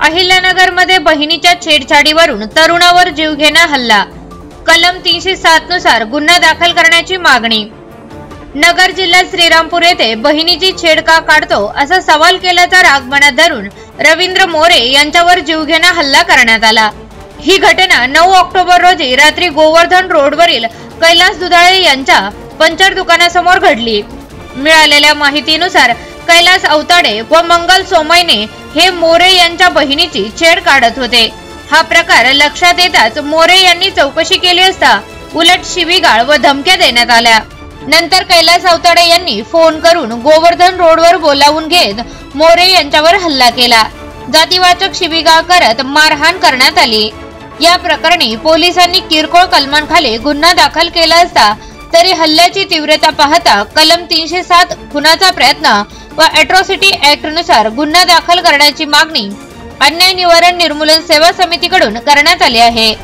अहिल्यानगर मध्ये बहिणीच्या छेडछाडीवरून तरुणावर जीवघेणा हल्ला। कलम 307 नुसार गुन्हा दाखल करण्याची मागणी। नगर जिल्ह्यात श्रीरामपूर येथे बहिणीची छेड का काढतो असा सवाल केल्याचा राग मनात धरून रवींद्र मोरे यांच्यावर जीवघेणा हल्ला करण्यात आला। ही घटना 9 ऑक्टोबर रोजी रात्री गोवर्धन रोडवरील कैलास दुधाळे यांच्या पंचर दुकानासमोर घडली। मिळालेल्या माहितीनुसार कैलास अवताडे व मंगल सोमयने हे मोरे यांच्या बहिणीची छेड काढत होते। हा प्रकार लक्षात येताच मोरे यांनी चौकशी केली असता उलट शिवीगाळ व धमक्या देण्यात आल्या। नंतर कैलास अवताडे यांनी फोन करून गोवर्धन रोडवर बोलावून घेत मोरे यांच्यावर हल्ला केला। जातीवाचक शिवीगाळ करत मारहाण करण्यात आली। या प्रकरणी पोलिसांनी किरकोळ कलमांखाली गुन्हा दाखल केला असता तरी हल्ल्याची तीव्रता पाहता कलम 307 खुनाचा प्रयत्न व अॅट्रॉसिटी ऍक्ट नुसार गुन्हा दाखल करण्याची मागणी अन्याय निवारण निर्मूलन सेवा समितीकडून करण्यात आली आहे।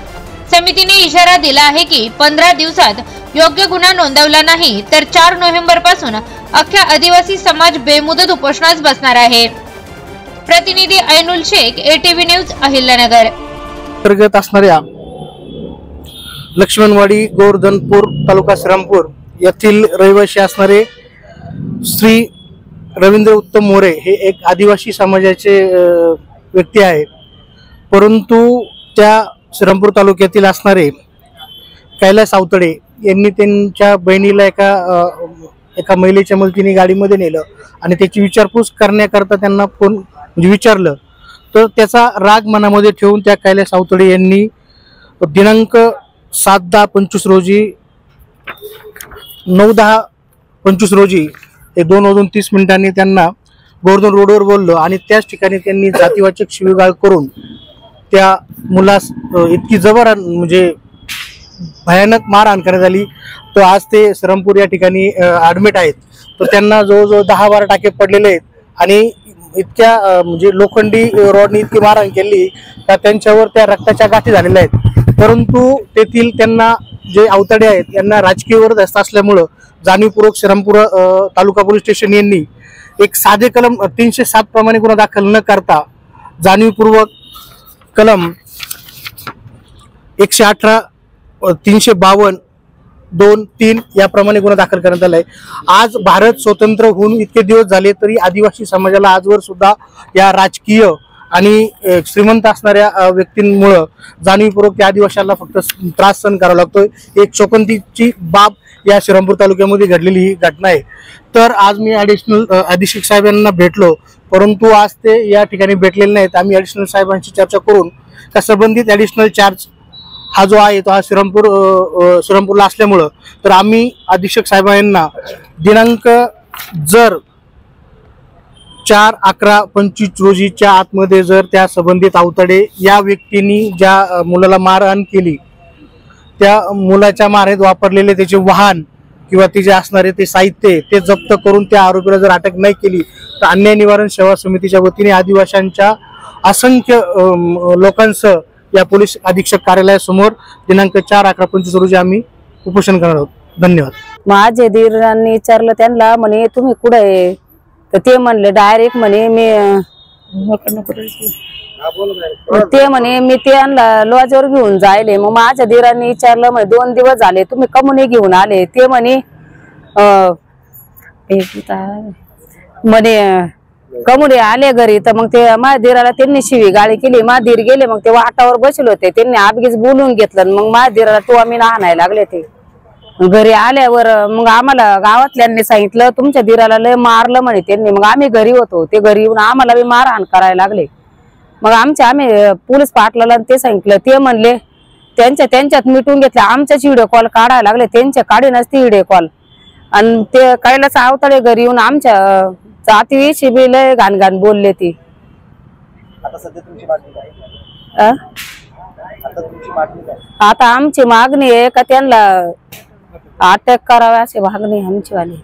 समितीने इशारा दिला आहे की 15 दिवसात योग्य गुन्हा नोंदवला नाही तर 4 नोव्हेंबर पासून अख्ख्या आदिवासी समाज बेमुदत उपोषणास बसणार आहे। प्रतिनिधी ऐनुल शेख, ATV न्यूज, अहिल्यानगर। अंतर्गत असणाऱ्या लक्ष्मणवाडी गोवर्धनपूर तालुका श्रीरामपूर येथील रहिवासी असणारे श्री रवींद्र उत्तम मोरे हे एक आदिवासी समाजाचे व्यक्ती आहे, परंतु त्या श्रीरामपूर तालुक्यातील असणारे कैलास अवताडे यांनी त्यांच्या बहिणीला एका महिलेच्या मदतीने गाडीमध्ये नेलं आणि त्याची विचारपूस करण्याकरता त्यांना फोन म्हणजे विचारलं, तर त्याचा राग मनामध्ये ठेवून त्या कैलास अवताडे यांनी दिनांक 7/10/25 रोजी 9/10/25 रोजी 2:30 त्यांना गोवर्धन रोडवर बोललो आणि त्याच ठिकाणी त्यांनी जातीवाचक शिवीगाळ करून त्या मुलास इतकी जबर म्हणजे भयानक मारहाण करण्यात आली। तो आज ते श्रीरामपूर या ठिकाणी ॲडमिट आहेत। तर त्यांना जवळजवळ 10-12 टाके पडलेले आहेत आणि इतक्या म्हणजे लोखंडी रॉडनी इतकी मारहाण केली का त्यांच्यावर त्या रक्ताच्या गाठी झालेल्या आहेत। परंतु तेथील त्यांना जे अवताडे आहेत यांना राजकीय वरदहस्त असल्यामुळं जाणीवपूर्वक श्रीरामपूर तालुका पोलीस स्टेशन यांनी एक साधे कलम 307 प्रमाणे गुन्हा दाखल न करता जाणीवपूर्वक कलम 118, 352, 2-3 याप्रमाणे गुन्हा दाखल करण्यात आलाय। आज भारत स्वतंत्र होऊन इतके दिवस झाले तरी आदिवासी समाजाला आजवर सुद्धा या राजकीय आणि श्रीमंत असणाऱ्या व्यक्तींमुळे जाणीवपूर्वक त्या आदिवाशांना फक्त त्रास सहन करावा लागतोय। एक शोकंतीची बाब या श्रीरामपूर तालुक्यामध्ये घडलेली ही घटना आहे। तर आज मी ॲडिशनल अधीक्षक साहेबांना भेटलो, परंतु आज ते या ठिकाणी भेटलेले नाहीत। आम्ही ॲडिशनल साहेबांशी चर्चा करून का संबंधित ॲडिशनल चार्ज हा जो आहे तो हा श्रीरामपूरला असल्यामुळं तर आम्ही अधीक्षक साहेबांना दिनांक जर 4/11/25 रोजीच्या आतमध्ये जर त्या संबंधित अवताडे या व्यक्तींनी ज्या मुलाला मारहाण केली त्या मुलाच्या मारहाणीत वापरलेले त्याचे वाहन किंवा तिचे असणारे ते साहित्य ते जप्त करून त्या आरोपीला जर अटक नाही केली तर अन्याय निवारण सेवा समितीच्या वतीने आदिवासींच्या असंख्य लोकांसह या पोलीस अधीक्षक कार्यालयासमोर दिनांक 4/11/25 रोजी आम्ही उपोषण करणार आहोत। धन्यवाद। माझे धीरांनी विचारलं त्यांना म्हणे तुम्ही कुठे आहे, तर ते म्हणले डायरेक्ट म्हणे ते म्हणे मी ते लॉजवर घेऊन जायले। मग माझ्या धीरांनी विचारलं म्हणे 2 दिवस झाले तुम्ही कमुने घेऊन आले, ते म्हणे कमुने आले घरी। तर मग ते माझ्या धीराला त्यांनी शिवी गाळी केली। माझे धीर गेले, मग ते वाटावर बसले होते, त्यांनी आबगीच बोलून घेतलं। मग माझ्या धीराला तो आम्ही आणायला लागले। ते घरी आल्यावर मग आम्हाला गावातल्यांनी सांगितलं तुमच्या धीराला लय मारलं म्हणे त्यांनी। मग आम्ही घरी होतो, ते घरी येऊन आम्हाला बी मारहाण करायला लागले। मग आम्ही पोलीस पाटलाला ते सांगितलं, ते म्हणले त्यांच्यात मिटून घेतले। आमच्याच व्हिडिओ कॉल काढायला लागले, त्यांच्या काढी नसते व्हिडिओ कॉल। आणि ते कैलास अवताडे घरी येऊन आमच्या जातीविषयी बी लय घाण बोलले ती। आता आमची मागणी आहे का त्यांना अटक करावी अशी मागणी आमची वाली।